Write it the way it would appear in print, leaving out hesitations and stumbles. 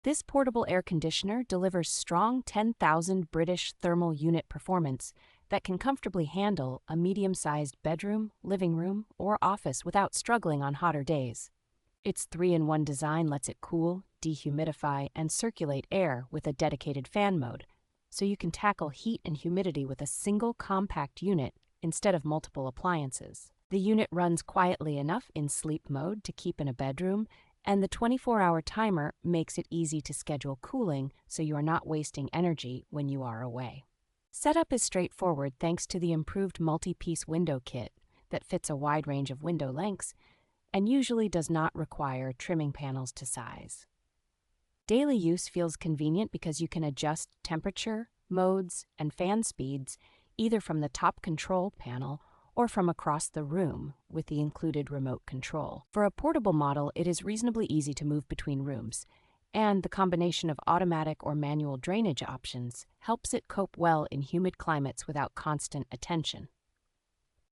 This portable air conditioner delivers strong 10,000 British thermal unit performance that can comfortably handle a medium-sized bedroom, living room, or office without struggling on hotter days. Its 3-in-1 design lets it cool, dehumidify, and circulate air with a dedicated fan mode, so you can tackle heat and humidity with a single compact unit instead of multiple appliances. The unit runs quietly enough in sleep mode to keep in a bedroom, and the 24-hour timer makes it easy to schedule cooling so you are not wasting energy when you are away. Setup is straightforward thanks to the improved multi-piece window kit that fits a wide range of window lengths and usually does not require trimming panels to size. Daily use feels convenient because you can adjust temperature, modes, and fan speeds either from the top control panel or from across the room with the included remote control. For a portable model, it is reasonably easy to move between rooms, and the combination of automatic or manual drainage options helps it cope well in humid climates without constant attention.